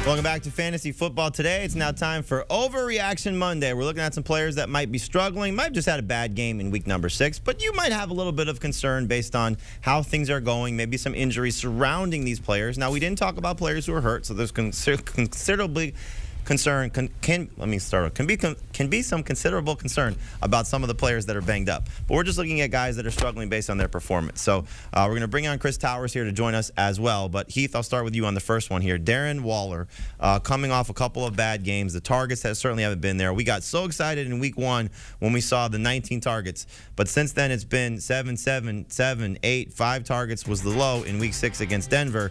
Welcome back to Fantasy Football. Today, it's now time for Overreaction Monday. We're looking at some players that might be struggling, might have just had a bad game in week number 6, but you might have a little bit of concern based on how things are going, maybe some injuries surrounding these players. Now, we didn't talk about players who are hurt, so there's considerably concern can be some considerable concern about some of the players that are banged up. But we're just looking at guys that are struggling based on their performance. So we're going to bring on Chris Towers here to join us as well. But Heath, I'll start with you on the first one here. Darren Waller, coming off a couple of bad games. The targets certainly haven't been there. We got so excited in week 1 when we saw the 19 targets. But since then, it's been 7, 7, 7, 8, 5 targets was the low in week 6 against Denver.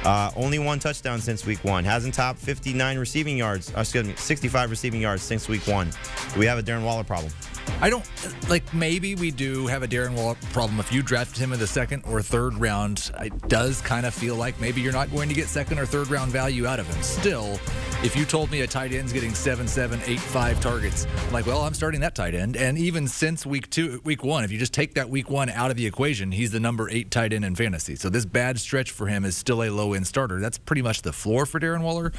Only 1 touchdown since week 1. Hasn't topped 59 receiving yards. 65 receiving yards since week 1. Do we have a Darren Waller problem? I don't, maybe we do have a Darren Waller problem. If you drafted him in the 2nd or 3rd round, it does kind of feel like maybe you're not going to get 2nd or 3rd round value out of him. Still, if you told me a tight end's getting 7, 7, 8, 5 targets, I'm like, well, I'm starting that tight end. And even since week 1, if you just take that week 1 out of the equation, he's the number 8 tight end in fantasy. So this bad stretch for him is still a low-end starter. That's pretty much the floor for Darren Waller.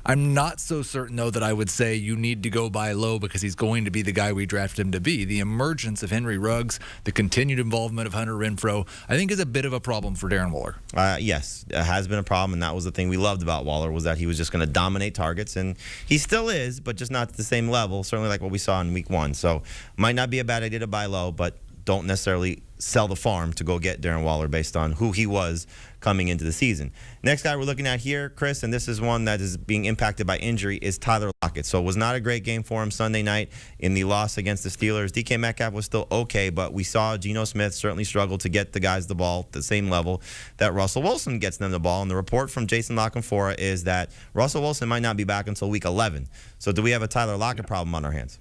I'm not so certain, though, that I would say you need to go buy low because he's going to be the guy we drafted him to be. The emergence of Henry Ruggs, the continued involvement of Hunter Renfrow, I think is a bit of a problem for Darren Waller. Yes, it has been a problem, and that was the thing we loved about Waller, was that he was just going to dominate targets, and he still is, but just not at the same level, certainly like what we saw in week 1. So might not be a bad idea to buy low, but don't necessarily sell the farm to go get Darren Waller based on who he was coming into the season. Next guy we're looking at here, Chris, and this is one that is being impacted by injury, is Tyler Lockett. So it was not a great game for him Sunday night in the loss against the Steelers. DK Metcalf was still okay, but we saw Geno Smith certainly struggle to get the guys the ball at the same level that Russell Wilson gets them the ball. And the report from Jason Lockenfora is that Russell Wilson might not be back until week 11. So do we have a Tyler Lockett problem on our hands?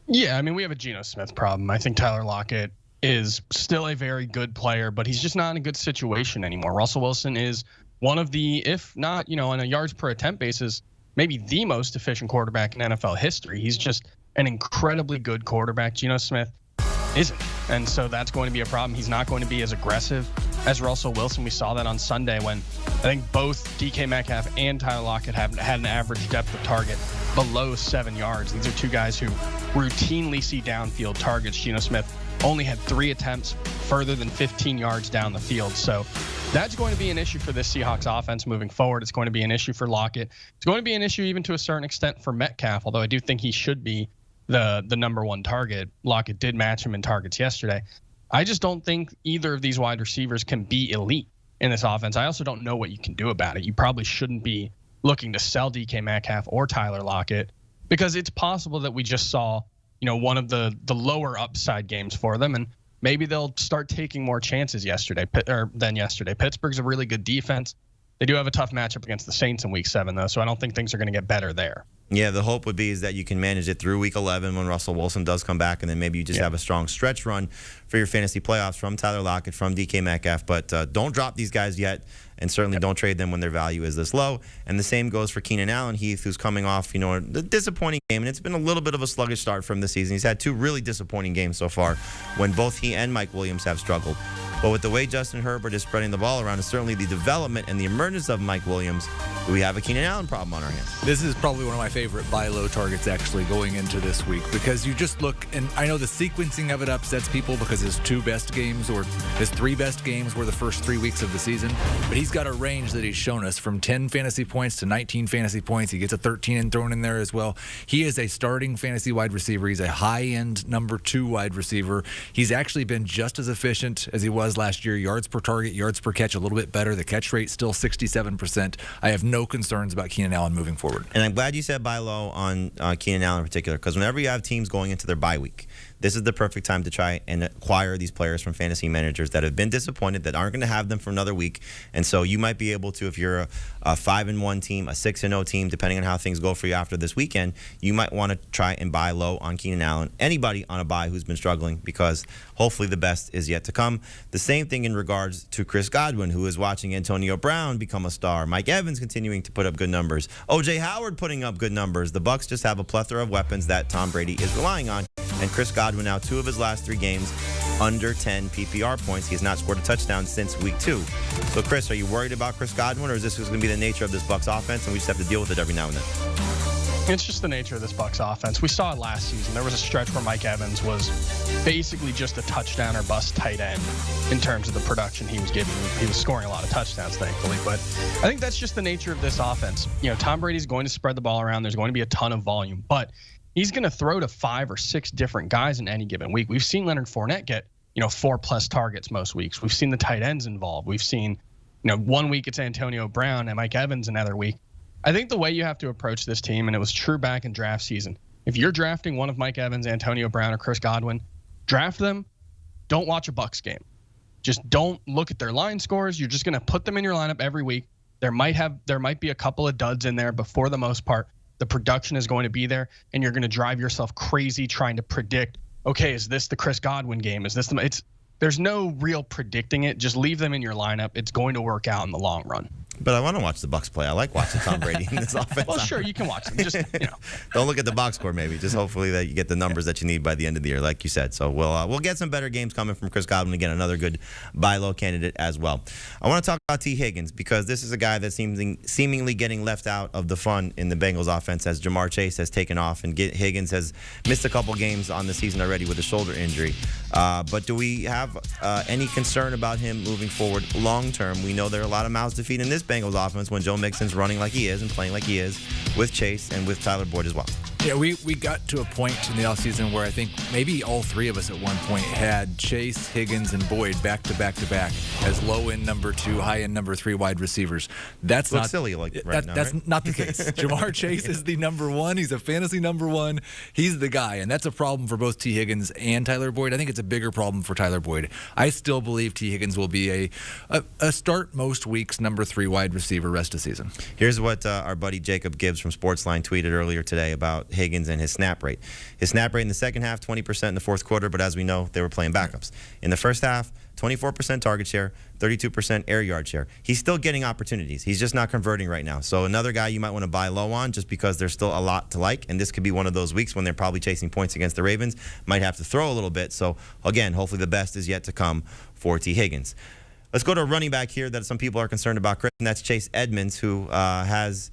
Yeah, I mean, we have a Geno Smith problem. I think Tyler Lockett is still a very good player, but he's just not in a good situation anymore. Russell Wilson is one of the, if not, on a yards per attempt basis, maybe the most efficient quarterback in NFL history. He's just an incredibly good quarterback. Geno Smith isn't. And so that's going to be a problem. He's not going to be as aggressive as Russell Wilson. We saw that on Sunday when I think both DK Metcalf and Tyler Lockett had an average depth of target below 7 yards. These are two guys who routinely see downfield targets. Geno Smith only had 3 attempts further than 15 yards down the field. So that's going to be an issue for this Seahawks offense moving forward. It's going to be an issue for Lockett. It's going to be an issue even to a certain extent for Metcalf, although I do think he should be the number 1 target. Lockett did match him in targets yesterday. I just don't think either of these wide receivers can be elite in this offense. I also don't know what you can do about it. You probably shouldn't be looking to sell DK Metcalf or Tyler Lockett because it's possible that we just saw one of the lower upside games for them, and maybe they'll start taking more chances than yesterday. Pittsburgh's a really good defense. They do have a tough matchup against the Saints in week 7, though, so I don't think things are going to get better there. Yeah, the hope would be is that you can manage it through week 11 when Russell Wilson does come back, and then maybe you just have a strong stretch run for your fantasy playoffs from Tyler Lockett, from DK Metcalf. But don't drop these guys yet, and certainly don't trade them when their value is this low. And the same goes for Keenan Allen, Heath, who's coming off, a disappointing game, and it's been a little bit of a sluggish start from the season. He's had 2 really disappointing games so far when both he and Mike Williams have struggled. But with the way Justin Herbert is spreading the ball around, and certainly the development and the emergence of Mike Williams, do we have a Keenan Allen problem on our hands? This is probably one of my favorite buy low targets actually going into this week, because you just look, and I know the sequencing of it upsets people because his 2 best games or his 3 best games were the first 3 weeks of the season, but he's got a range that he's shown us from 10 fantasy points to 19 fantasy points. He gets a 13 and thrown in there as well. He is a starting fantasy wide receiver. He's a high-end number 2 wide receiver. He's actually been just as efficient as he was last year. Yards per target, yards per catch, a little bit better. The catch rate still 67%. I have no concerns about Keenan Allen moving forward. And I'm glad you said buy low on Keenan Allen in particular, because whenever you have teams going into their bye week, this is the perfect time to try and acquire these players from fantasy managers that have been disappointed, that aren't going to have them for another week. And so you might be able to, if you're a 5-1 team, a 6-0 team, depending on how things go for you after this weekend, you might want to try and buy low on Keenan Allen. Anybody on a buy who's been struggling, because hopefully the best is yet to come. The same thing in regards to Chris Godwin, who is watching Antonio Brown become a star. Mike Evans continuing to put up good numbers. O.J. Howard putting up good numbers. The Bucs just have a plethora of weapons that Tom Brady is relying on. And Chris Godwin now 2 of his last 3 games under 10 PPR points. He has not scored a touchdown since week 2. So, Chris, are you worried about Chris Godwin, or is this going to be the nature of this Bucs offense, and we just have to deal with it every now and then? It's just the nature of this Bucs offense. We saw it last season. There was a stretch where Mike Evans was basically just a touchdown or bust tight end in terms of the production he was giving. He was scoring a lot of touchdowns, thankfully. But I think that's just the nature of this offense. You know, Tom Brady's going to spread the ball around. There's going to be a ton of volume. But he's going to throw to 5 or 6 different guys in any given week. We've seen Leonard Fournette get, 4+ targets most weeks. We've seen the tight ends involved. We've seen, one week it's Antonio Brown and Mike Evans another week. I think the way you have to approach this team, and it was true back in draft season, if you're drafting one of Mike Evans, Antonio Brown, or Chris Godwin, draft them. Don't watch a Bucs game. Just don't look at their line scores. You're just going to put them in your lineup every week. There might be a couple of duds in there, but for the most part, the production is going to be there, and you're going to drive yourself crazy trying to predict, okay, is this the Chris Godwin game? Is this there's no real predicting it. Just leave them in your lineup. It's going to work out in the long run. But I want to watch the Bucs play. I like watching Tom Brady in this offense. Well, sure, you can watch them. Just, Don't look at the box score, maybe. Just hopefully that you get the numbers that you need by the end of the year, like you said. So we'll get some better games coming from Chris Godwin. Again, another good buy low candidate as well. I want to talk about T. Higgins because this is a guy that's seemingly getting left out of the fun in the Bengals offense as Jamar Chase has taken off and Higgins has missed a couple games on the season already with a shoulder injury. But do we have any concern about him moving forward long term? We know there are a lot of mouths to feed in this Bengals offense when Joe Mixon's running like he is and playing like he is with Chase and with Tyler Boyd as well. Yeah, we got to a point in the offseason where I think maybe all three of us at one point had Chase, Higgins, and Boyd back to back to back as low-end number 2, high-end number 3 wide receivers. That's not silly like right now, that's right? not the case. Jamar Chase is the number 1. He's a fantasy number 1. He's the guy, and that's a problem for both T. Higgins and Tyler Boyd. I think it's a bigger problem for Tyler Boyd. I still believe T. Higgins will be a start most weeks number 3 wide receiver rest of season. Here's what our buddy Jacob Gibbs from Sportsline tweeted earlier today about Higgins and his snap rate. His snap rate in the second half, 20% in the fourth quarter, but as we know, they were playing backups. In the first half, 24% target share, 32% air yard share. He's still getting opportunities. He's just not converting right now. So another guy you might want to buy low on just because there's still a lot to like, and this could be one of those weeks when they're probably chasing points against the Ravens, might have to throw a little bit. So again, hopefully the best is yet to come for T. Higgins. Let's go to a running back here that some people are concerned about, Chris, and that's Chase Edmonds, who has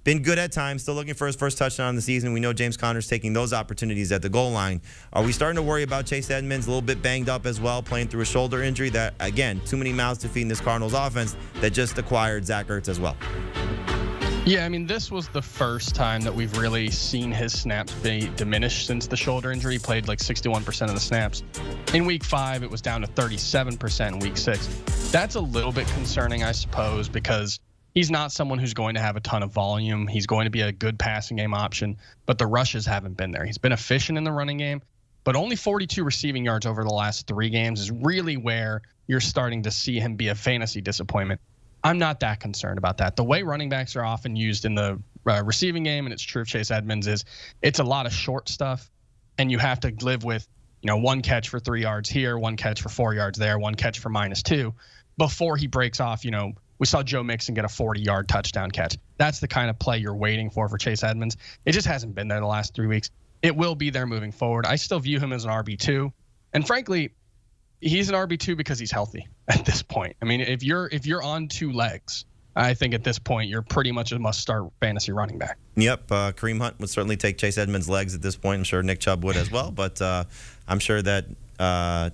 been good at times, still looking for his first touchdown of the season. We know James Conner's taking those opportunities at the goal line. Are we starting to worry about Chase Edmonds, a little bit banged up as well, playing through a shoulder injury that, again, too many mouths to feed in this Cardinals offense that just acquired Zach Ertz as well? Yeah, I mean, this was the first time that we've really seen his snaps be diminished since the shoulder injury. He played like 61% of the snaps. In week 5, it was down to 37% in week 6. That's a little bit concerning, I suppose, because he's not someone who's going to have a ton of volume. He's going to be a good passing game option, but the rushes haven't been there. He's been efficient in the running game, but only 42 receiving yards over the last 3 games is really where you're starting to see him be a fantasy disappointment. I'm not that concerned about that. The way running backs are often used in the receiving game, and it's true of Chase Edmonds, is it's a lot of short stuff, and you have to live with, 1 catch for 3 yards here, 1 catch for 4 yards there, 1 catch for -2 before he breaks off. We saw Joe Mixon get a 40-yard touchdown catch. That's the kind of play you're waiting for Chase Edmonds. It just hasn't been there the last 3 weeks. It will be there moving forward. I still view him as an RB2. And frankly, he's an RB2 because he's healthy at this point. I mean, if you're on 2 legs, I think at this point you're pretty much a must-start fantasy running back. Yep, Kareem Hunt would certainly take Chase Edmonds' legs at this point. I'm sure Nick Chubb would as well, but I'm sure that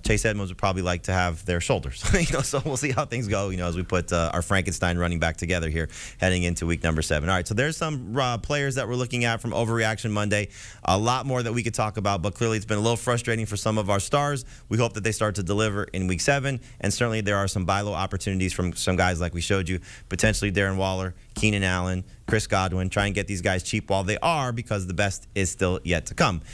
Chase Edmonds would probably like to have their shoulders. So we'll see how things go, as we put our Frankenstein running back together here heading into week number 7. All right, so there's some players that we're looking at from Overreaction Monday. A lot more that we could talk about, but clearly it's been a little frustrating for some of our stars. We hope that they start to deliver in week 7, and certainly there are some buy low opportunities from some guys like we showed you, potentially Darren Waller, Keenan Allen, Chris Godwin. Try and get these guys cheap while they are, because the best is still yet to come.